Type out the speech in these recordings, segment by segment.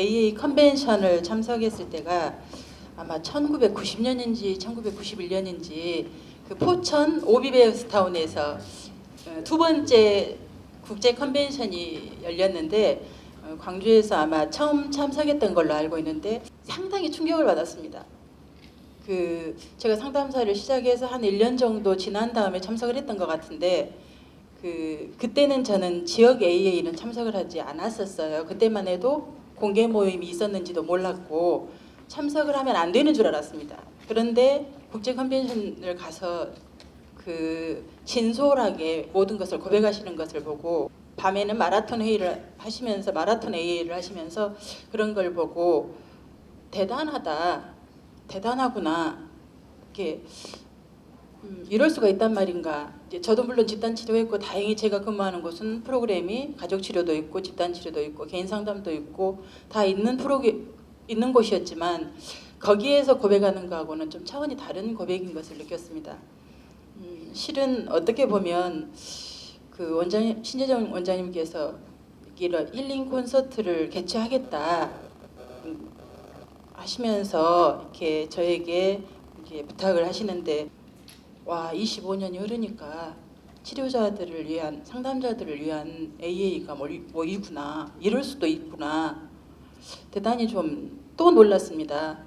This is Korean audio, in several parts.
AA 컨벤션을 참석했을 때가 아마 1990년인지 1991년인지 그 포천 오비베스타운에서 두 번째 국제 컨벤션이 열렸는데 광주에서 아마 처음 참석했던 걸로 알고 있는데 상당히 충격을 받았습니다. 제가 상담사를 시작해서 한 1년 정도 지난 다음에 참석을 했던 것 같은데 그때는 저는 지역 AA는 참석을 하지 않았었어요. 그때만 해도 공개 모임이 있었는지도 몰랐고 참석을 하면 안 되는 줄 알았습니다. 그런데 국제 컨벤션을 가서 진솔하게 모든 것을 고백하시는 것을 보고 밤에는 마라톤 AA를 하시면서 그런 걸 보고 대단하구나 이렇게 이럴 수가 있단 말인가. 저도 물론 집단 치료했고 다행히 제가 근무하는 곳은 프로그램이 가족 치료도 있고 집단 치료도 있고 개인 상담도 있고 다 있는 곳이었지만 거기에서 고백하는 거하고는 좀 차원이 다른 고백인 것을 느꼈습니다. 실은 어떻게 보면 신재정 원장님께서 이런 힐링 콘서트를 개최하겠다 하시면서 이렇게 저에게 이렇게 부탁을 하시는데 와 25년이 흐르니까 치료자들을 위한 상담자들을 위한 AA가 뭐이구나 이럴 수도 있구나 대단히 좀 또 놀랐습니다.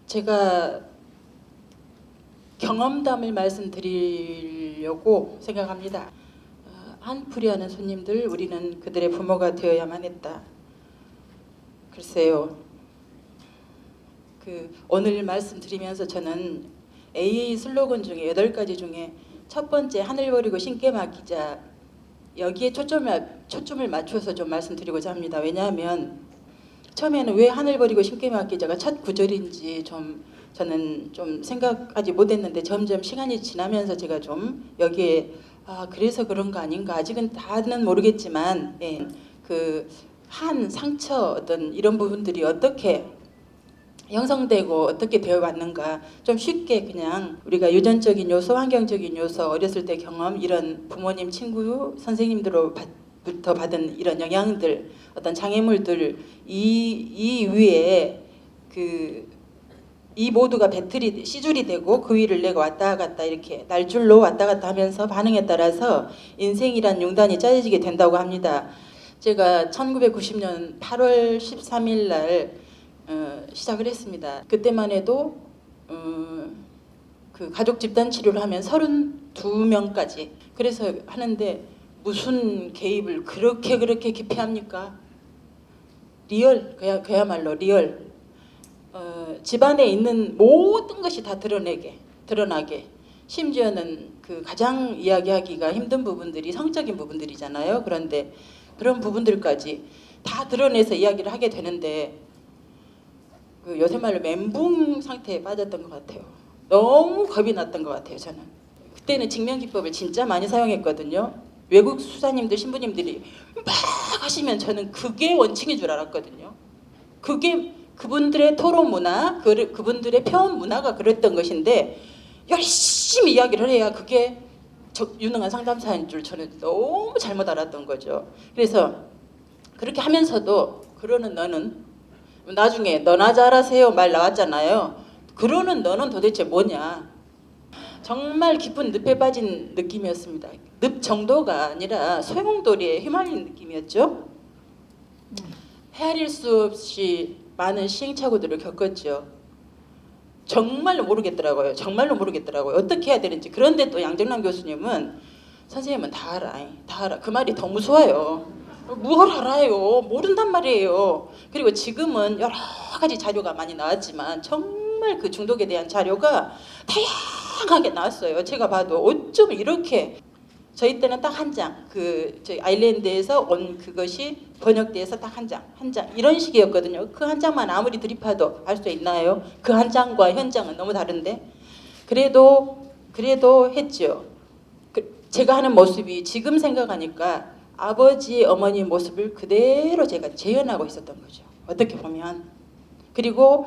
제가 경험담을 말씀드리려고 생각합니다. 한풀이하는 손님들 우리는 그들의 부모가 되어야만 했다. 글쎄요. 오늘 말씀드리면서 저는 AA 슬로건 중에 8가지 중에 첫 번째 하늘 버리고 신께 맡기자 여기에 초점을 맞춰서 좀 말씀드리고자 합니다. 왜냐하면 처음에는 왜 하늘 버리고 신께 맡기자가 첫 구절인지 저는 좀 생각하지 못했는데 점점 시간이 지나면서 제가 좀 여기에 그래서 그런 거 아닌가 아직은 다는 모르겠지만 한 상처 어떤 이런 부분들이 어떻게 형성되고 어떻게 되어왔는가 좀 쉽게 그냥 우리가 유전적인 요소, 환경적인 요소, 어렸을 때 경험 이런 부모님, 친구, 선생님들로부터 받은 이런 영향들 어떤 장애물들 이 위에 이 모두가 씨줄이 되고 그 위를 내가 왔다 갔다 이렇게 날줄로 왔다 갔다 하면서 반응에 따라서 인생이란 융단이 짜여지게 된다고 합니다. 제가 1990년 8월 13일 날 시작을 했습니다. 그때만 해도 가족 집단 치료를 하면 32명까지 그래서 하는데 무슨 개입을 그렇게 깊이 합니까? 리얼 그야말로 리얼 집안에 있는 모든 것이 다 드러나게 심지어는 가장 이야기하기가 힘든 부분들이 성적인 부분들이잖아요. 그런데 그런 부분들까지 다 드러내서 이야기를 하게 되는데 요새 말로 멘붕 상태에 빠졌던 것 같아요. 너무 겁이 났던 것 같아요. 저는 그때는 직면기법을 진짜 많이 사용했거든요. 외국 수사님들 신부님들이 막 하시면 저는 그게 원칙인 줄 알았거든요. 그게 그분들의 토론 문화, 그분들의 표현 문화가 그랬던 것인데 열심히 이야기를 해야 그게 유능한 상담사인 줄 저는 너무 잘못 알았던 거죠. 그래서 그렇게 하면서도 그러는 너는 나중에 너나 잘하세요 말 나왔잖아요. 그러는 너는 도대체 뭐냐. 정말 깊은 늪에 빠진 느낌이었습니다. 늪 정도가 아니라 소용돌이에 휘말린 느낌이었죠. 헤아릴 수 없이 많은 시행착오들을 겪었죠. 정말로 모르겠더라고요. 어떻게 해야 되는지. 그런데 또 양정남 교수님은 선생님은 다 알아. 그 말이 더 무서워요. 뭘 알아요? 모른단 말이에요. 그리고 지금은 여러 가지 자료가 많이 나왔지만 정말 그 중독에 대한 자료가 다양하게 나왔어요. 제가 봐도 어쩜 이렇게 저희 때는 딱 한 장, 저희 아일랜드에서 온 그것이 번역돼서 딱 한 장 이런 식이었거든요. 그 한 장만 아무리 드립해도 알 수 있나요? 그 한 장과 현장은 너무 다른데 그래도 했죠. 제가 하는 모습이 지금 생각하니까 아버지, 어머니 모습을 그대로 제가 재현하고 있었던 거죠. 어떻게 보면. 그리고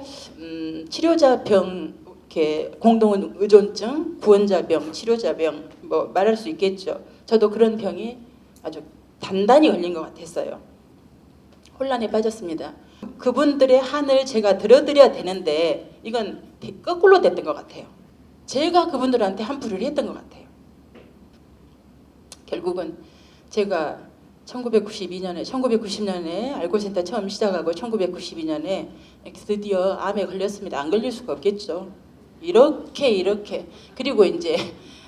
치료자병, 이렇게 공동 의존증, 구원자병, 치료자병 뭐 말할 수 있겠죠. 저도 그런 병이 아주 단단히 걸린 것 같았어요. 혼란에 빠졌습니다. 그분들의 한을 제가 들어드려야 되는데 이건 거꾸로 됐던 것 같아요. 제가 그분들한테 한풀이를 했던 것 같아요. 결국은 제가 1990년에 알코올센터 처음 시작하고 1992년에 드디어 암에 걸렸습니다. 안 걸릴 수가 없겠죠. 이렇게 그리고 이제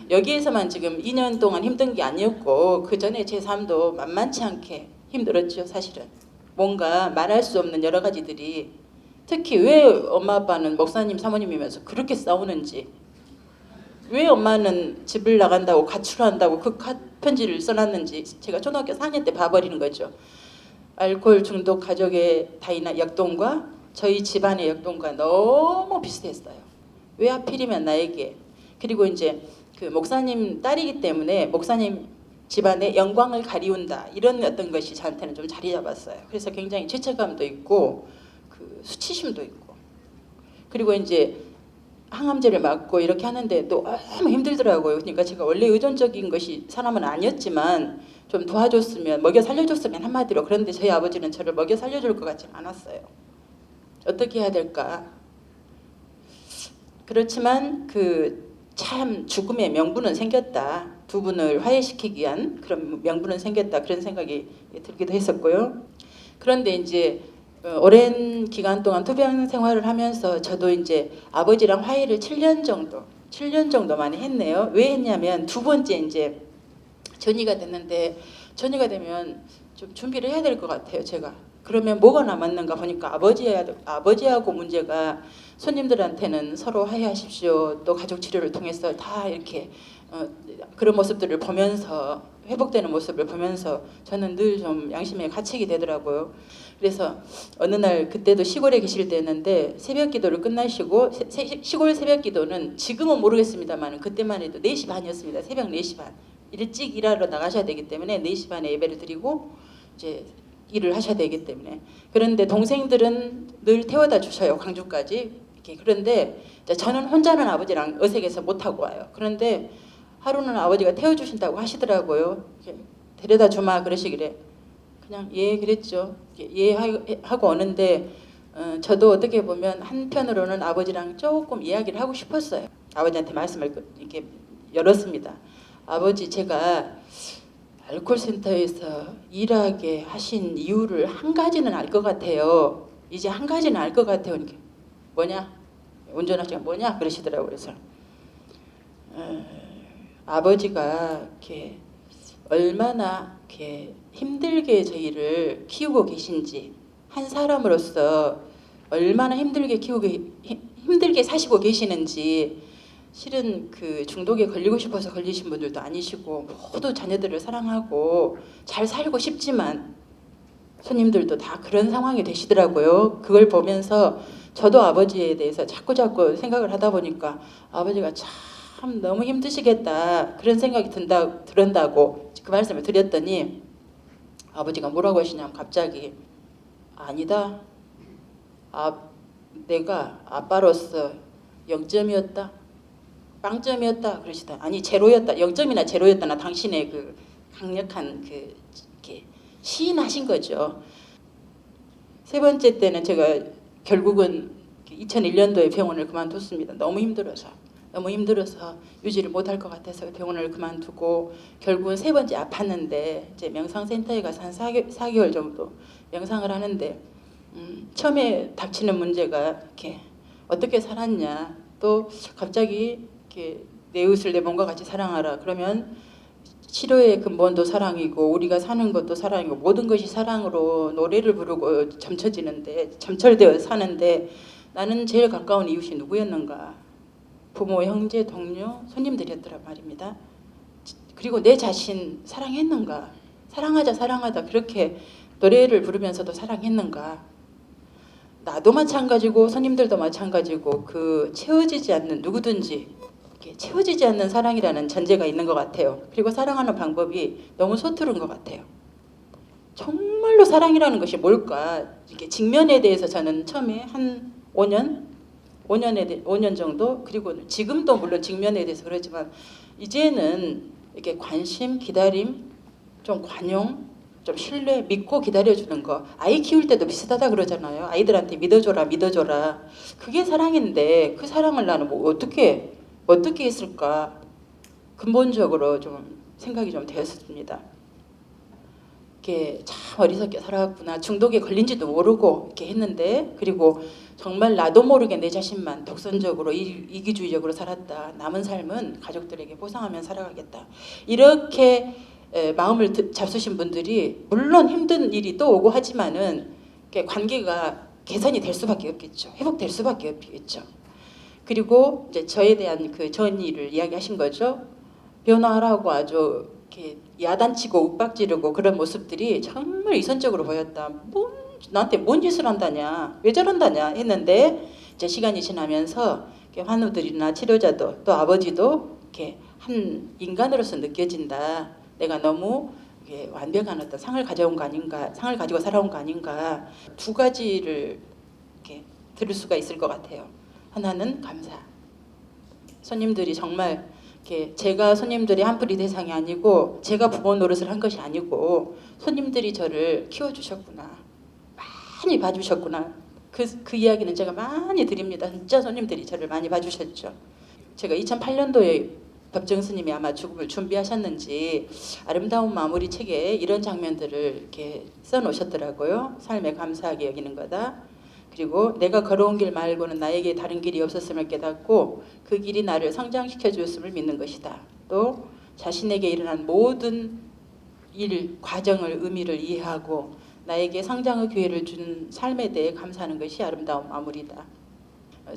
여기에서만 지금 2년 동안 힘든 게 아니었고 그 전에 제 삶도 만만치 않게 힘들었죠. 사실은 뭔가 말할 수 없는 여러 가지들이, 특히 왜 엄마 아빠는 목사님 사모님이면서 그렇게 싸우는지, 왜 엄마는 집을 나간다고 가출한다고 그 편지를 써놨는지 제가 초등학교 4학년 때 봐버리는 거죠. 알코올 중독 가족의 다이나 역동과 저희 집안의 역동과 너무 비슷했어요. 왜 하필이면 나에게. 그리고 이제 그 목사님 딸이기 때문에 목사님 집안의 영광을 가리운다, 이런 어떤 것이 저한테는 좀 자리 잡았어요. 그래서 굉장히 죄책감도 있고 그 수치심도 있고, 그리고 이제 항암제를 맞고 이렇게 하는데 너무 힘들더라고요. 그러니까 제가 원래 의존적인 것이 사람은 아니었지만 좀 도와줬으면, 먹여 살려줬으면 한마디로. 그런데 저희 아버지는 저를 먹여 살려줄 것 같지 않았어요. 어떻게 해야 될까? 그렇지만 그 참 죽음의 명분은 생겼다. 두 분을 화해시키기 위한 그런 명분은 생겼다. 그런 생각이 들기도 했었고요. 그런데 이제 오랜 기간 동안 투병 생활을 하면서 저도 이제 아버지랑 화해를 7년 정도 만에 했네요. 왜 했냐면 두 번째 이제 전이가 됐는데, 전이가 되면 좀 준비를 해야 될 것 같아요. 제가 그러면 뭐가 남았는가 보니까 아버지하고 문제가, 손님들한테는 서로 화해하십시오, 또 가족 치료를 통해서 다 이렇게 그런 모습들을 보면서, 회복되는 모습을 보면서 저는 늘 좀 양심에 갇히게 되더라고요. 그래서 어느 날, 그때도 시골에 계실 때였는데 새벽 기도를 끝나시고, 시골 새벽 기도는 지금은 모르겠습니다만 그때만 해도 4시 반이었습니다. 새벽 4시 반. 일찍 일하러 나가셔야 되기 때문에 4시 반에 예배를 드리고 이제 일을 하셔야 되기 때문에. 그런데 동생들은 늘 태워다 주셔요, 광주까지. 이렇게. 그런데 저는 혼자는 아버지랑 어색해서 못하고 와요. 그런데 하루는 아버지가 태워주신다고 하시더라고요. 데려다 주마 그러시길래 그냥 예 그랬죠. 예 하고 오는데 저도 어떻게 보면 한편으로는 아버지랑 조금 이야기를 하고 싶었어요. 아버지한테 말씀을 이렇게 열었습니다. 아버지, 제가 알코올센터에서 일하게 하신 이유를 한 가지는 알 것 같아요. 이제 한 가지는 알 것 같아요. 이렇게. 뭐냐? 운전하시면 뭐냐? 그러시더라고요. 그래서 아버지가 이렇게 얼마나 이렇게 힘들게 저희를 키우고 계신지, 한 사람으로서 얼마나 힘들게 사시고 계시는지. 실은 그 중독에 걸리고 싶어서 걸리신 분들도 아니시고 모두 자녀들을 사랑하고 잘 살고 싶지만 손님들도 다 그런 상황이 되시더라고요. 그걸 보면서 저도 아버지에 대해서 자꾸 생각을 하다 보니까 아버지가 참 너무 힘드시겠다, 그런 생각이 들었다고 그 말씀을 드렸더니 아버지가 뭐라고 하시냐면 갑자기 아니다. 내가 아빠로서 0점이었다. 빵점이었다 그러시다. 아니 제로였다. 0점이나 제로였다나 당신의 그 강력한 그 이렇게 시인하신 거죠. 세 번째 때는 제가 결국은 2001년도에 병원을 그만뒀습니다. 너무 힘들어서 유지를 못할 것 같아서 병원을 그만두고 결국은 세 번째 아팠는데 이제 명상센터에 가서 한 4개월 정도 명상을 하는데 처음에 닥치는 문제가 이렇게 어떻게 살았냐, 또 갑자기 이렇게 내 이웃을 내 몸과 같이 사랑하라 그러면 치료의 근본도 사랑이고 우리가 사는 것도 사랑이고 모든 것이 사랑으로 노래를 부르고 점철되어 사는데 나는 제일 가까운 이웃이 누구였는가? 부모, 형제, 동료, 손님들이었더란 말입니다. 그리고 내 자신 사랑했는가? 사랑하자 그렇게 노래를 부르면서도 사랑했는가? 나도 마찬가지고 손님들도 마찬가지고 그 채워지지 않는, 누구든지 채워지지 않는 사랑이라는 전제가 있는 것 같아요. 그리고 사랑하는 방법이 너무 서투른 것 같아요. 정말로 사랑이라는 것이 뭘까? 이렇게 직면에 대해서 저는 처음에 한 5년 정도, 그리고 지금도 물론 직면에 대해서 그렇지만 이제는 이렇게 관심, 기다림, 좀 관용, 좀 신뢰 믿고 기다려주는 거. 아이 키울 때도 비슷하다 그러잖아요. 아이들한테 믿어줘라 믿어줘라. 그게 사랑인데 그 사랑을 나는 뭐 어떻게 했을까. 근본적으로 좀 생각이 좀 되었습니다. 이렇게 참 어리석게 살아왔구나. 중독에 걸린지도 모르고 이렇게 했는데, 그리고 정말 나도 모르게 내 자신만 독선적으로 이기주의적으로 살았다. 남은 삶은 가족들에게 보상하며 살아가겠다. 이렇게 마음을 잡수신 분들이 물론 힘든 일이 또 오고 하지만은 관계가 개선이 될 수밖에 없겠죠. 회복될 수밖에 없겠죠. 그리고 이제 저에 대한 그 전의를 이야기하신 거죠. 변화하라고 아주 이렇게 야단치고 윽박지르고 그런 모습들이 정말 이선적으로 보였다. 나한테 뭔 짓을 한다냐, 왜 저런다냐 했는데, 이제 시간이 지나면서 환우들이나 치료자도 또 아버지도 이렇게 한 인간으로서 느껴진다. 내가 너무 완벽한 어떤 상을 가져온 거 아닌가, 상을 가지고 살아온 거 아닌가. 두 가지를 이렇게 들을 수가 있을 것 같아요. 하나는 감사. 손님들이 정말 제가 손님들이 한풀이 대상이 아니고 제가 부모 노릇을 한 것이 아니고 손님들이 저를 키워주셨구나, 많이 봐주셨구나. 그 이야기는 제가 많이 드립니다. 진짜 손님들이 저를 많이 봐주셨죠. 제가 2008년도에 법정 스님이 아마 죽음을 준비하셨는지 아름다운 마무리 책에 이런 장면들을 이렇게 써놓으셨더라고요. 삶에 감사하게 여기는 거다. 그리고 내가 걸어온 길 말고는 나에게 다른 길이 없었음을 깨닫고 그 길이 나를 성장시켜 주었음을 믿는 것이다. 또 자신에게 일어난 모든 일, 과정을, 의미를 이해하고 나에게 성장의 기회를 준 삶에 대해 감사하는 것이 아름다운 마무리다.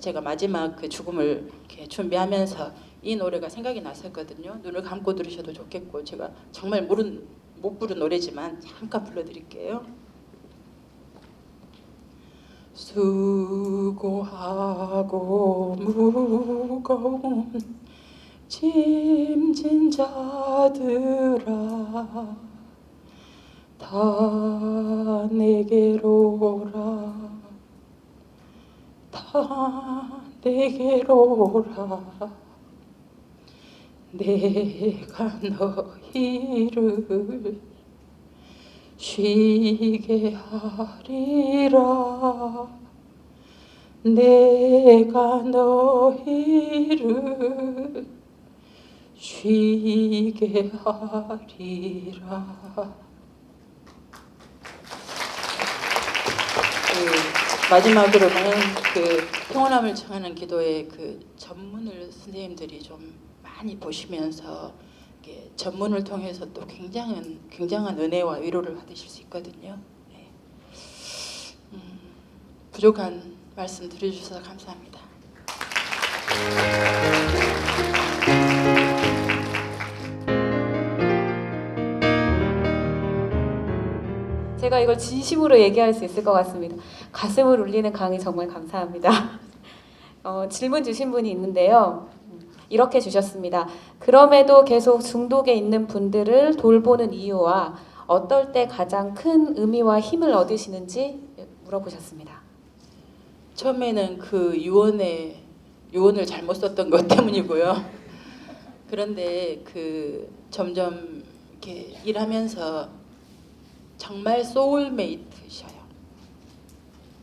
제가 마지막 그 죽음을 이렇게 준비하면서 이 노래가 생각이 났었거든요. 눈을 감고 들으셔도 좋겠고, 제가 정말 못 부른 노래지만 잠깐 불러드릴게요. 수고하고 무거운 짐진 자들아, 다 내게로 오라, 다 내게로 오라. 내가 너희를 쉬게 하리라. 내가 너희를 쉬게 하리라. 마지막으로는 그 평온함을 청하는 기도의 그 전문을 선생님들이 좀 많이 보시면서 전문을 통해서 또 굉장한 은혜와 위로를 받으실 수 있거든요. 네. 부족한 말씀 들어주셔서 감사합니다. 제가 이걸 진심으로 얘기할 수 있을 것 같습니다. 가슴을 울리는 강의 정말 감사합니다. 질문 주신 분이 있는데요. 이렇게 주셨습니다. 그럼에도 계속 중독에 있는 분들을 돌보는 이유와 어떨 때 가장 큰 의미와 힘을 얻으시는지 물어보셨습니다. 처음에는 그 유언을 잘못 썼던 것 때문이고요. 그런데 점점 이렇게 일하면서 정말 소울메이트셔요.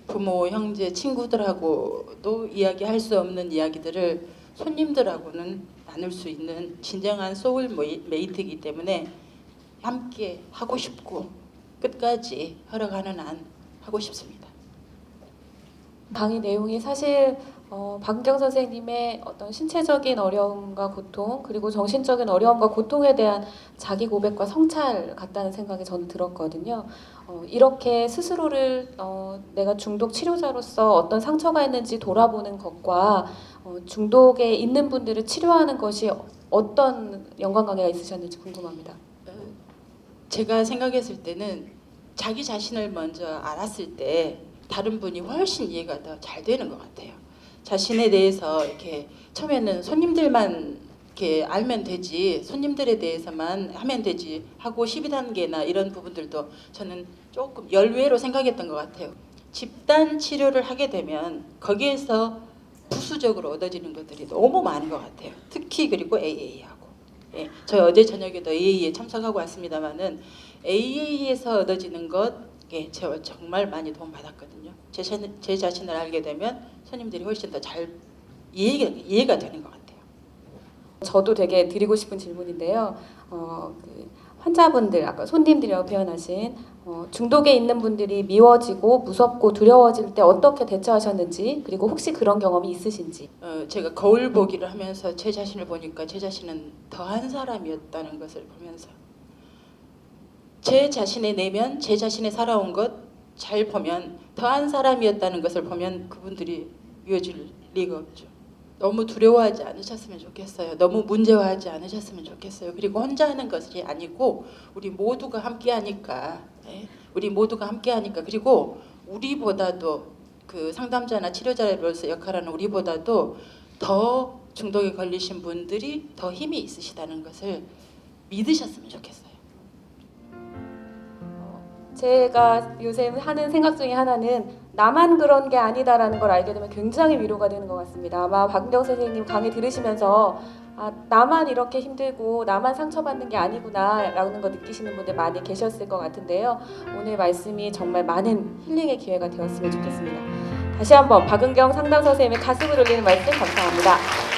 부모, 형제, 친구들하고도 이야기할 수 없는 이야기들을 손님들하고는 나눌 수 있는 진정한 소울메이트이기 때문에 함께 하고 싶고 끝까지 허락하는 한 하고 싶습니다. 강의 내용이 사실 박은경 선생님의 어떤 신체적인 어려움과 고통, 그리고 정신적인 어려움과 고통에 대한 자기 고백과 성찰 같다는 생각이 저는 들었거든요. 이렇게 스스로를 내가 중독 치료자로서 어떤 상처가 있는지 돌아보는 것과 중독에 있는 분들을 치료하는 것이 어떤 연관관계가 있으셨는지 궁금합니다. 제가 생각했을 때는 자기 자신을 먼저 알았을 때 다른 분이 훨씬 이해가 더 잘 되는 것 같아요. 자신에 대해서 이렇게 처음에는 손님들만 이렇게 알면 되지, 손님들에 대해서만 하면 되지 하고 12단계나 이런 부분들도 저는 조금 열외로 생각했던 것 같아요. 집단 치료를 하게 되면 거기에서 부수적으로 얻어지는 것들이 너무 많은 것 같아요. 특히 그리고 AA하고 예, 저 어제 저녁에도 AA에 참석하고 왔습니다만은 AA에서 얻어지는 것, 예, 제가 정말 많이 도움 받았거든요. 제 자신을 알게 되면 손님들이 훨씬 더 잘 이해가 되는 것 같아요. 저도 되게 드리고 싶은 질문인데요. 그 환자분들, 아까 손님들이라고 표현하신 중독에 있는 분들이 미워지고 무섭고 두려워질 때 어떻게 대처하셨는지, 그리고 혹시 그런 경험이 있으신지. 제가 거울 보기를 하면서 제 자신을 보니까 제 자신은 더한 사람이었다는 것을 보면서 제 자신의 내면, 제 자신의 살아온 것 잘 보면 더한 사람이었다는 것을 보면 그분들이 미워질 리가 없죠. 너무 두려워하지 않으셨으면 좋겠어요. 너무 문제화하지 않으셨으면 좋겠어요. 그리고 혼자 하는 것이 아니고 우리 모두가 함께 하니까, 네? 우리 모두가 함께 하니까, 그리고 우리보다도 그 상담자나 치료자로서 역할하는 우리보다도 더 중독에 걸리신 분들이 더 힘이 있으시다는 것을 믿으셨으면 좋겠어요. 제가 요새 하는 생각 중에 하나는 나만 그런 게 아니다라는 걸 알게 되면 굉장히 위로가 되는 것 같습니다. 아마 박은경 선생님 강의 들으시면서 나만 이렇게 힘들고 나만 상처받는 게 아니구나 라는 거 느끼시는 분들 많이 계셨을 것 같은데요. 오늘 말씀이 정말 많은 힐링의 기회가 되었으면 좋겠습니다. 다시 한번 박은경 상담 선생님의 가슴을 울리는 말씀 감사합니다.